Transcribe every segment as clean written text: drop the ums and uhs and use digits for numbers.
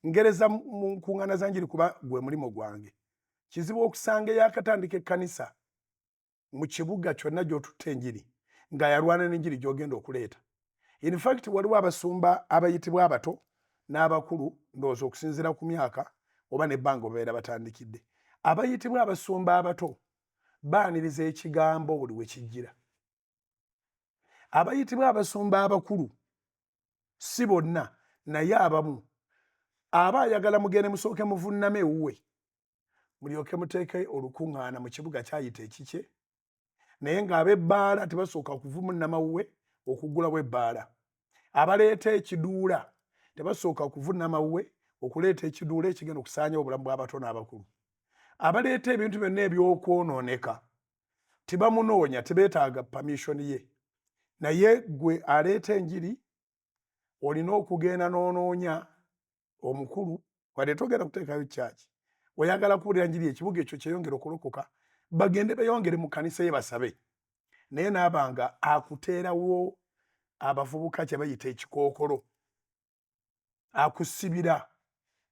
ngereza mu nkuŋŋaana za njiri kuba gwe mulimo gwange. Kizibu okusanga eyakatandika ekkanisa mu kibuga kyonna gy'otutta enjiri nga yalwana n'enjiri gy'ogenda okuleeta. In fact waliwo abasumba abayitibwa abato n'abakulu ndowooza okusinziira ku myaka oba n'ebbanga obabeera batandikidde. Abayitibwa abasumba abato baaniriza ekigambo buli we kijjira. Abayitibwa abasumba abakulu si bonna naye abamu aba ayagala mugende musooke muvunname ewuwe mulyoke muteeke olukuŋŋaana mu kibuga kyayita ekikye naye ng'ab'ebbaala tebasooka kuvunnama wuwe okuggulawo ebbaala. Abaleeta ekiduula tebasooka kuvunnama wuwe okuleeta ekiduula ekigenda okusaanya obulamu bw'abato n'abakulu. Abaleeta ebintu byonna ebyokwonooneka tibamunoonya, tebeetaaga pamishoni ye. Naye gwe aleeta enjiri olina okugenda n'onoonya omukulu wadde togenda kuteekayo kyaki. Oyagala kuwulira njiri ekibuga ekyo kyeyongera okulokoka bagende beyongere mu kkanisa ye basabe. Naye naabanga akuteerawo abavubuka kye bayita ekikookolo, akusibira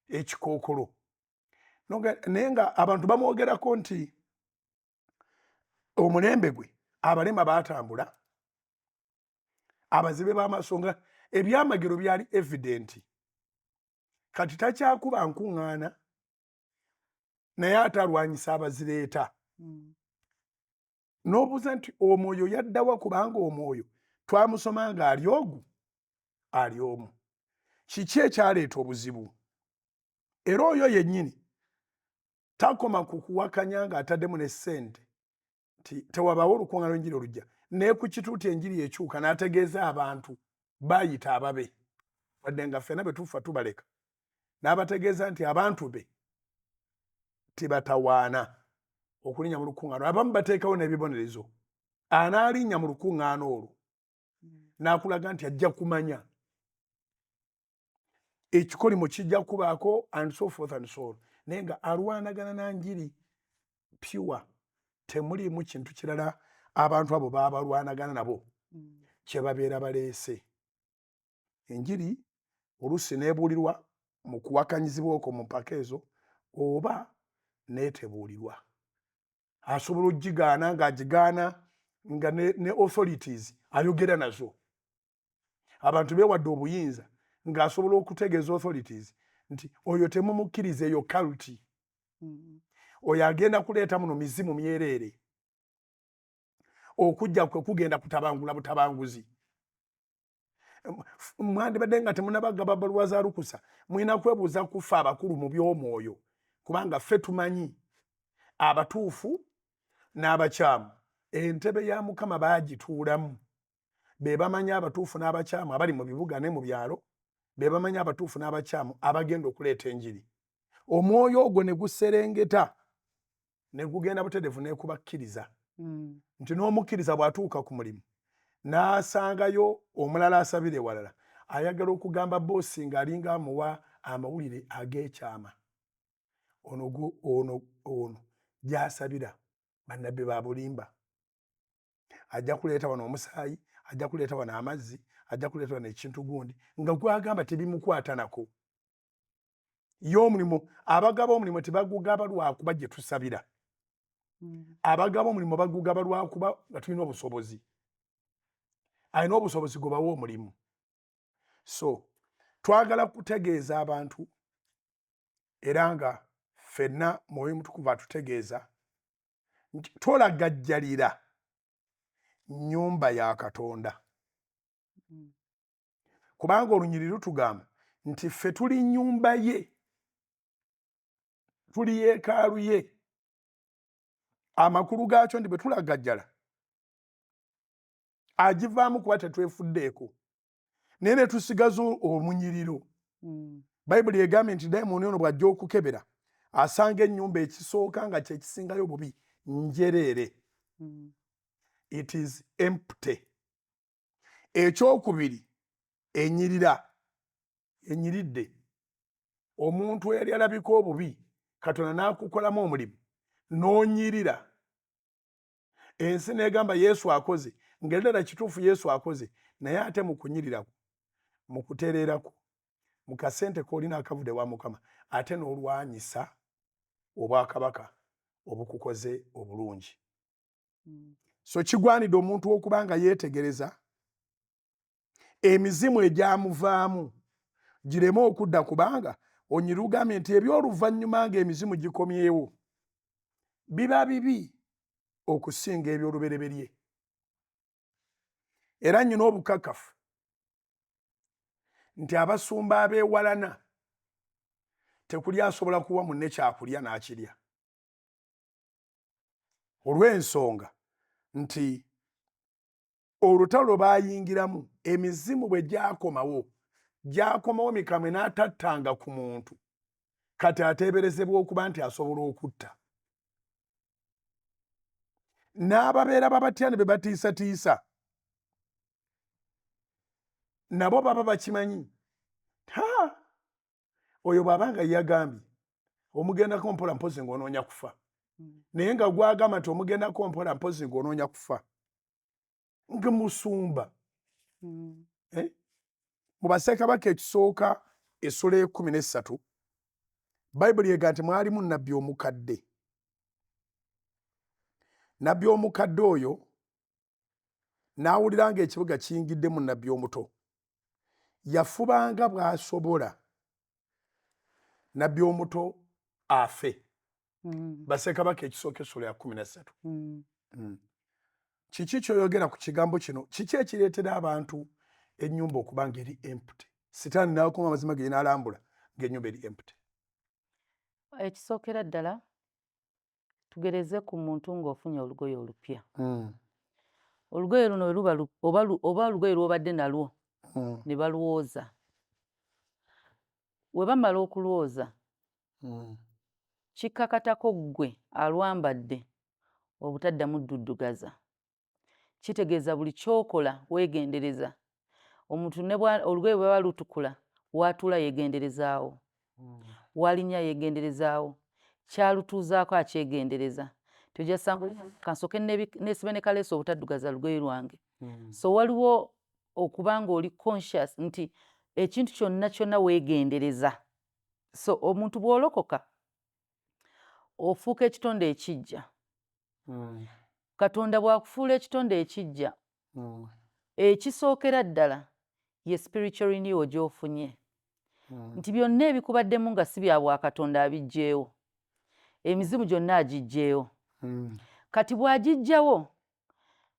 ekikookolo. Naye nga abantu bamwogerako nti omulembe gwe abalema baatambula, abazibe b'amaaso nga ebyamagero byali evidenti. Kati takyakuba nkuŋŋaana naye ate alwanyisa abazireeta. N'obuuza nti omwoyo yaddawa kubanga omwoyo twamusoma nga ali ogu ali omu. Kiki ekyaleeta obuzibu? Era oyo yennyini takoma ku kuwakanya ng'ataddemu ne ssente nti tewabaawo olukuŋŋaana lw'enjiri olujja. Naye ku kituuti enjiri ekyuka n'ategeeza abantu baayita ababe wadde nga ffenna bwe tufa tubaleka. N'abategeeza nti abantu be tibatawaana okulinnya mu lukuŋŋaana. Abamu bateekawo n'ebibonerezo. Anaalinnya mu lukuŋŋaana olwo n'akulaga nti ajja kumanya ekikolimo kijja kubaako and so forth and so on. Naye nga alwanagana na njiri pure, temuliimu kintu kirala abantu abo baba balwanagana nabo kye babeera baleese. Enjiri oluusi neebuulirwa mu kuwakanyizibwa okwo mu mpaka ezo oba neetebuulirwa. Asobola ogigaana ng'agigaana nga ne authorities ayogera nazo. Abantu beewadde obuyinza ng'asobola okutegeeza authorities nti oyo temumukkiriza eyo kalti. Oyo agenda kuleeta muno mizimu myereere. Okujja kwe kugenda kutabangula butabanguzi. Mwandibadde nga temunabagaba bbaluwa za lukusa, mulina kwebuuza ku ffe abakulu mu by'omwoyo kubanga ffe tumanyi abatuufu n'abakyamu. Entebe ya Mukama baagituulamu. Be bamanyi abatuufu n'abakyamu abali mu bibuga ne mu byalo, be bamanyi abatuufu n'abakyamu abagenda okuleeta enjiri. Omwoyo ogwo ne guserengeta ne gugenda butereevu ne kubakkiriza nti n'omukkiriza bw'atuuka ku mulimu n'asangayo omulala asabira ewalala, ayagala okugamba boosi ng'alinga amuwa amawulire ag'ekyama. Ono gy'asabira bannabbi ba bulimba. Ajja kuleeta wano omusaayi, ajja kuleeta wano amazzi, ajja kuleeta wano ekintu gundi nga gwagamba tebimukwata nako. Y'omulimu abagaba omulimu tebagugaba lwakuba gye tusabira. Abagaba omulimu bagugaba lwakuba nga tulina obusobozi. Alina obusobozi gwe bawa omulimu. So twagala kutegeeza abantu era nga ffenna Mwoyo Mutukuvu atutegeeza nti tolagajjalira nnyumba ya Katonda. Kubanga olunyiri lutugamba nti ffe tuli nnyumba ye, tuli yeekaalu ye. Amakulu gaakyo nti bwe tulagajjala agivaamu kuba tetwefuddeeko naye ne tusigaza omunyiriro. Bayibuli egambye nti dayimooni ono bw'ajja okukebera asanga ennyumba ekisooka nga kye kisingayo bubi njereere. It is empty. Ekyokubiri enyiridde. Omuntu eyali alabika obubi Katonda n'akukolamu omulimu n'onyirira. Ensi n'egamba Yesu akoze, ng'era ddala kituufu Yesu akoze, naye ate mu kunyirira kwo, mu kutereera kwo, mu kasente k'olina akavude wa Mukama ate n'olwanyisa obwakabaka obukukoze obulungi. So kigwanidde omuntu okuba nga yeetegereza emizimu egyamuvaamu gireme okudda, kubanga onyirugambye nti ebyoluvannyuma ng'emizimu gikomyewo biba bibi okusinga ebyolubereberye. Era nnyina obukakafu nti abasumba abeewalana tekuli asobola kuwa munne kyakulya n'akirya, olw'ensonga nti olutalo bayingiramu emizimu bwe gyakomawo mikamwe n'atattanga ku muntu, kati ateeberezebwa okuba nti asobola okutta. N'ababeera babatya ne be batiisatiisa nabo baba bakimanyi, oyo bw'abanga yagambye omugendako mpola mpozi ng'onoonya kufa, naye nga gwagamba nti omugendako mpola mpozi ng'onoonya kufa ngemusumba. Mu Bassekabaka ekisooka essula 13 Bayibuli ega nti mwalimu nnabbi omukadde. Nnabbi omukadde oyo n'awulira ng'ekibuga kiyingiddemu nnabbi omuto, yafubanga bw'asobola nnabbi omuto afe. Bassekabaka ekisooka essula 13. Kiki kyoyogera ku kigambo kino? Kiki ekireetera abantu ennyumba okuba ng'eri empty? Sitaani n'akuma amazima ge n'alambula ng'ennyumba eri empty. Ekisookera ddala tugereze ku muntu ng'ofunye olugoye olupya. Olugoye luno oba olugoye lw'obadde nalwo ne balwoza. We bamala okulwoza kikkakatako ggwe alwambadde obutaddamu dduddugaza. Kitegeeza buli kyokola weegendereza. Omuntu olugoye bwe baba lutukula, w'atuula yeegenderezaawo, w'alinnya yeegenderezaawo, kyalutuuzaako akyegendereza. Tojja sanga kansooke neesibe ne kaleesi obutaddugaza lugoye lwange. So waliwo okuba ng'oli conscious nti ekintu kyonna kyonna weegendereza. So omuntu bw'olokoka ofuuka ekitonde ekiggya. Katonda bw'akufuula ekitonde ekiggya, ekisookera ddala ye spiritual renewal gy'ofunye. Nti byonna ebikubaddemu nga si bya Bwakatonda abiggyeewo, emizimu gyonna agiggyeewo. Kati bw'agiggyawo,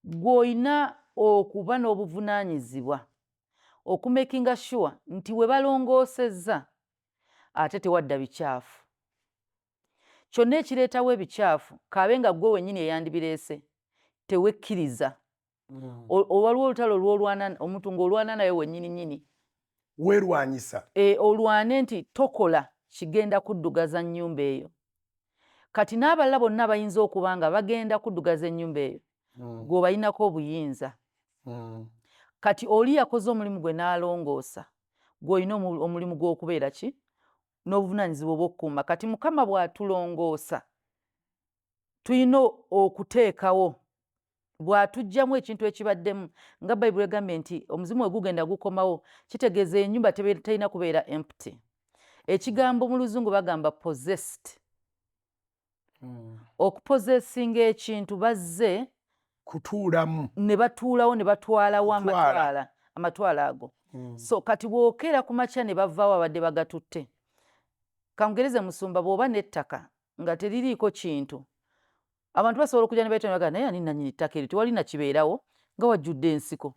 gw'olina okuba n'obuvunaanyizibwa okumakinga sure nti we balongoosezza ate tewadda bicaafu. Kyonna ekireetawo ebicaafu kaabe nga ggwe wennyini eyandibireese, tewekkiriza. Waliwo olutalo lw'olwana omuntu ng'olwana naye wennyini nnyini. Weerwanyisa. Olwane nti tokola kigenda kuddugaza nnyumba eyo. Kati n'abalala bonna bayinza okuba nga bagenda kuddugaza ennyumba eyo, gw'obalinako obuyinza. Kati oli yakoze omulimu gwe n'alongoosa, gw'olina omulimu gw'okubeera ki? N'obuvunaanyizibwa obw'okukuuma. Kati Mukama bw'atulongoosa, tulina okuteekawo, bw'atuggyamu ekintu ekibaddemu, nga Bayibuli egambye nti omuzimu we gugenda gukomawo, kitegeeza ennyumba terina kubeera empty. Ekigambo mu Luzungu bagamba possessed. Okupozesinga ekintu bazze kutuulamu ne batuulawo ne batwalawo amatwala ago. So kati bw'okeera ku makya ne bavaawo abadde bagatutte. Kangereze musumba bw'oba n'ettaka nga teririiko kintu, abantu basobola okujja ne bayita baga naye ani nannyini ttaka eryo tewali na kibeerawo nga wajjudde ensiko.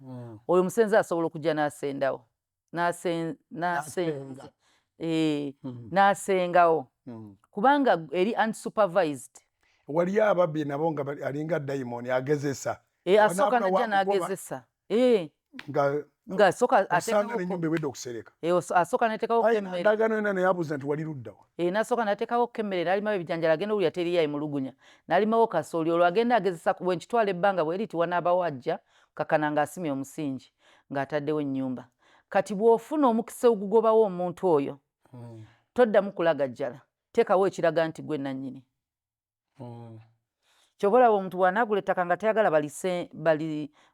Oyo omusenze asobola okujja n'asendawo n'asengawo kubanga eri unsupervised. Waliyo ababbi nabo nga alinga dayimoni agezesa. Asooka najja n'agezesa. Nga asooka n'ateekawo emmere. Endagaano yonna neyabuuza nti wali ludda wa? N'asooka n'ateekawo emmere n'alimawo ebijanjalo agenda owulira teriyayi muluggunya. N'alimawo kasooli olwo agenda agezesa bwe nkitwala ebbanga bwe liti wanaabawo ajja kakana ng'asimye omusingi ng'ataddewo ennyumba. Kati bw'ofuna omukisa ogugobawo omuntu oyo, toddamu kulagajjala. Teekawo ekiraga nti gwe nannyini. Ky'oba olaba omuntu bw'anaagula ettaka nga tayagala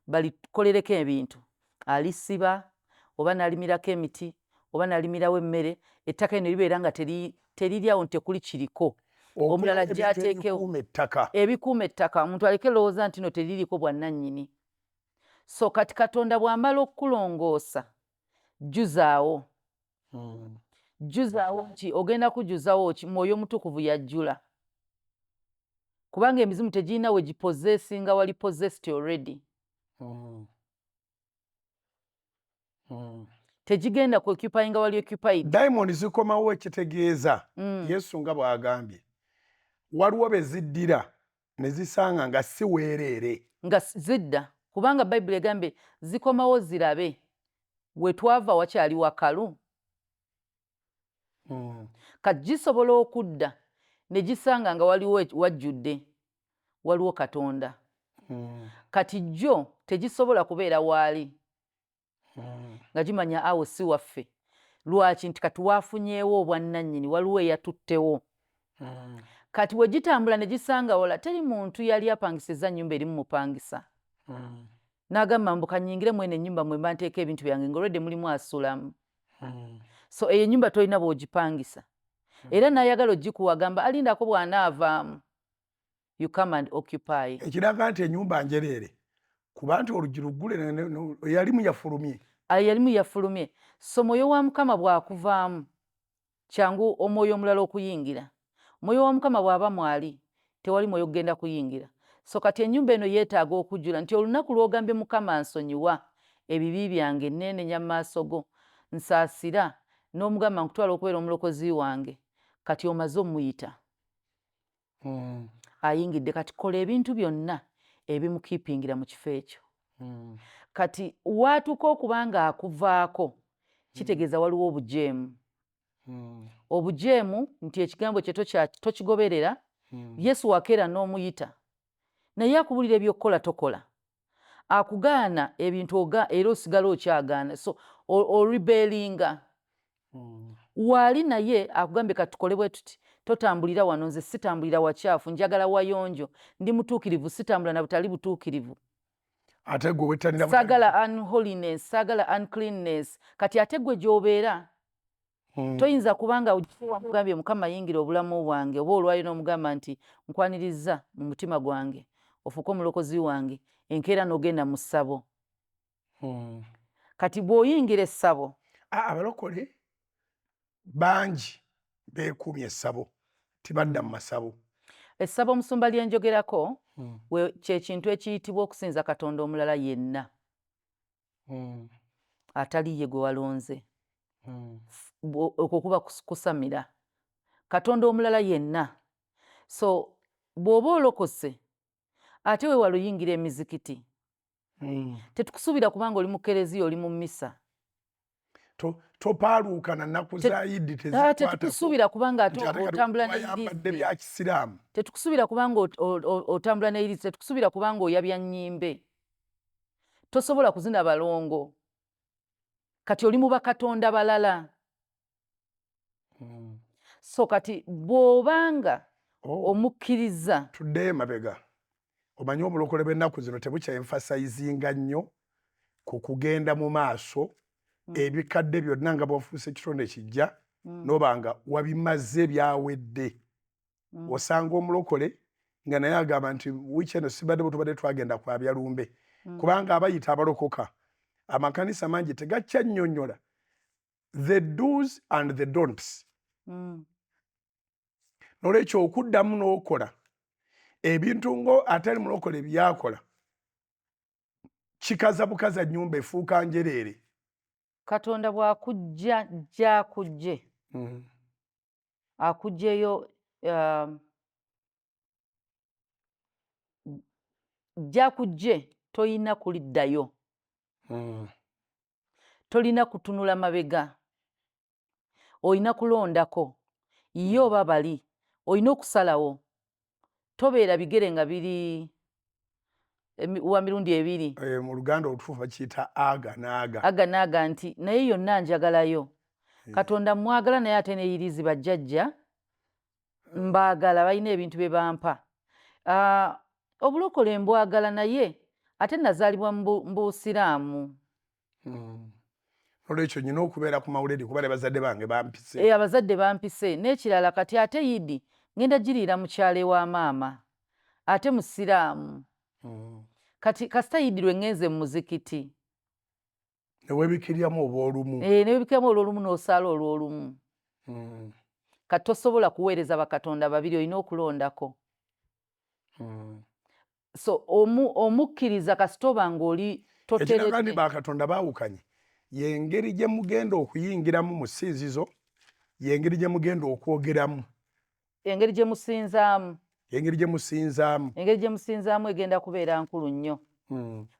balikolereko ebintu, alisiba oba n'alimirako emiti oba nalimirawo emmere ettaka eno libeera nga teriryawo tekuli kiriko omulala gyateekewo ebikuuma ettaka omuntu aleke lowooza nti no teririko bwannannyini. So kati Katonda bw'amala okukulongoosa jjuzaawo jjuzaawo nti ogenda kujjuzaawo ki mwoyo mutukuvu yajjula kubanga emizimu tegirina we gipozeesinga wali possessed already tegigenda ku occupyinga wali occupied. Diamond zikomawo ekitegeeza Yesu nga bw'agambye waliwo be ziddira ne zisanga nga si weereere nga zidda kubanga Bayibuli egambye zikomawo zirabe we twava wakyali wakalu. Kati gisobola okudda ne gisanga nga waliwo wajjudde waliwo Katonda. Kati jjo tegisobola kubeera waali nga gimanya awo si waffe lwaki nti kati waafunyeewo obwannannyini waliwo eyatuttewo. Kati we gitambula ne gisanga wala teri muntu yali apangisizza nnyumba eri mumupangisa n'agamba mbu kanyingire mweno ennyumba mwe mba nteeka ebintu byange ng'olwedde mulimu asulamu. So eyo ennyumba tolina bw'ogipangisa era n'ayagala ogikuwa agamba alindako bw'anaavaamu you come and occupy. Ekiraga nti ennyumba njereere kuba nti oluggi luggule yalimu yafulumye. Yalimu yafulumye. So mwoyo wa Mukama bw'akuvaamu kyangu omwoyo omulala okuyingira. Omwoyo wa Mukama bw'aba mwali tewali mwoyo kugenda kuyingira. So kati ennyumba eno yeetaaga okujjula nti olunaku lw'ogambye Mukama nsonyiwa ebibi byange nneenenya mu maaso go nsaasira n'omugamba nkutwala okubeera omulokozi wange kati omaze omuyita ayingidde kati kola ebintu byonna ebimukiipingira mu kifo ekyo. Kati waatuka okuba nga akuvaako kitegeeza waliwo obujeemu. Obujeemu nti ekigambo kye tokigoberera Yesu wakeera n'omuyita naye akubulira ebyokkola tokola akugaana ebintu era osigala okyagaana so oribelinga waali naye akugambye kati tukole bwe tuti totambulira wano nze sitambulira wakyafu njagala wayonjo ndi mutuukirivu sitambula na butali butuukirivu ate gwe wettanira saagala unholiness saagala uncleanness kati ate gwe gy'obeera toyinza kubanga wamugambye Mukama yingira obulamu bwange oba olwayo n'omugamba nti nkwaniriza mu mutima gwange ofuuke omulokozi wange enkeera n'ogenda mu ssabo. Kati bw'oyingira essabo abalokole bangi beekuumye essabo tibadda mu masabo. Essabo Omusumba lye njogerako kye kintu ekiyitibwa okusinza Katonda omulala yenna atali ye gwe walonze. Okwo kuba kusamira Katonda omulala yenna. So bw'oba olokose ate we waluyingira emizikiti tetukusuubira kubanga oli mu kereziya oli mu mmisa topaaluuka na nnaku za Idi tetukusuubira kubanga otambula byakisiraamu tetukusuubira kubanga otambula ne irizi tetukusuubira kubanga oyabya nnyimbe tosobola kuzina balongo kati oli mu bakatonda balala. So kati bw'obanga omukkiriza tuddeyo emabega omanyi obulokole bw'ennaku zino tebukyaemfasayizinga nnyo ku kugenda mu maaso ebikadde byonna nga bwafuuse ekitonde kijja noba nga wabimaze byawedde. Osanga omulokole nga naye agamba nti wiiki eno sibadde bwe tubadde twagenda kwabya lumbe kubanga abayita abalokoka amakanisa mangi tegakyannyonnyola the do's and the don'ts. Nolwekyo okuddamu n'okola ebintu ngo atali mulokole byakola kikaza bukaza nnyumba efuuka njereere. Katonda bw'akujja gy'akujje akujjeyo gy'akujje toyina kuliddayo tolina kutunula mabega oyina kulondako ye oba bali oyina okusalawo tobeera bigere nga biri wa mirundi ebiri mu Luganda olutuufu bakiyita aga naaga nti naye yonna njagalayo. Katonda mwagala naye ate neeyirizi bajjajja mbaagala balina ebintu bye bampa. Obulokole mbwagala naye ate nazaalibwa mu Busiraamu. olwekyo nnina okubeera ku mawulire kuba ne bazadde bange bampise. Abazadde bampise. N'ekirala kati ate Yidi ngenda giriira mu kyalo ewa maama ate musiraamu. Kati kasita Yidi lwe ŋŋenze mu muzikiti ne weebikiryamu olw'olumu. Ne weebikiryamu olw'olumu n'osaala olw'olumu. Kati tosobola kuweereza bakatonda babiri, olina okulondako. So omukkiriza kasita oba ng'oli toteredde. Ekiraga nti bakatonda baawukanye y'engeri gye mugenda okuyingiramu mu ssinzizo, y'engeri gye mugenda okwogeramu. Engeri gye musinzaamu. Engeri gye musinzaamu. Engeri gye musinzaamu egenda kubeera nkulu nnyo.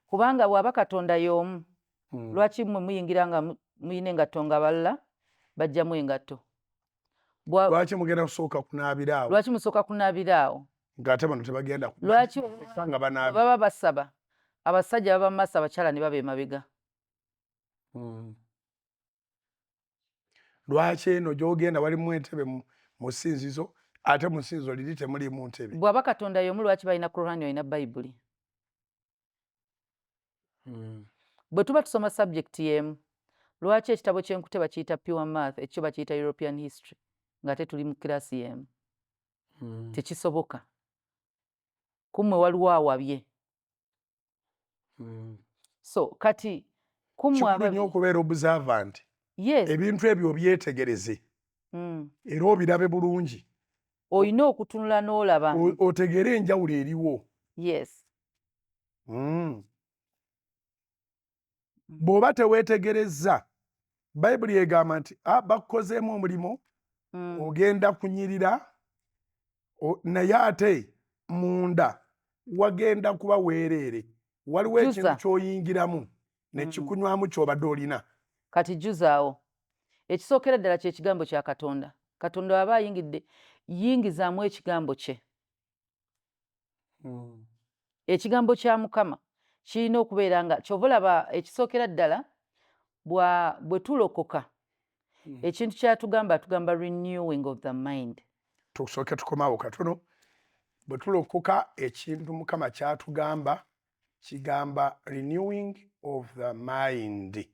Kubanga bw'aba Katonda y'omu, lwaki mmwe muyingira nga muyina engatto nga balala bajjamu engatto? Lwaki mugenda kusooka kunaabira awo? Lwaki musooka kunaabira awo? Ng'ate bano tebagenda lwaki nga banaabira. baba basaba abasajja baba mu maaso, abakyala ne baba emabega. Lwaki eno gy'ogenda walimu entebe mu ssinzizo ate mu ssinzizo liri temulimu ntebe? Bw'aba Katonda y'omu, lwaki balina Kurani olina Bayibuli? Bwe tuba tusoma subject y'emu, lwaki ekitabo ky'enkute bakiyita pure math, ekyo bakiyita European history ng'ate tuli mu kiraasi y'emu? Tekisoboka. Kummwe waliwo awabye. So kati kummwe kikulu nnyo okubeera observant. Yes. Ebintu ebyo obyetegereze era obirabe bulungi. Olina okutunula n'olaba. Otegere enjawulo eriwo. Yes. Bw'oba teweetegerezza, Bayibuli egamba nti bakukozeemu omulimu, ogenda kunyirira, naye ate munda wagenda kuba weereere. Waliwo ekintu ky'oyingiramu ne kikunywamu ky'obadde olina. Kati jjuzaawo. Ekisookera ddala kye kigambo kya Katonda. Katonda waba ayingidde, yingizaamu ekigambo kye. Ekigambo kya Mukama kirina okubeera nga ky'ova olaba ekisookera ddala bwe tulokoka, ekintu ky'atugamba atugamba renewing of the mind. Tusooke tukomaawo katono. Bwe tulokoka ekintu Mukama ky'atugamba kigamba renewing of the mind.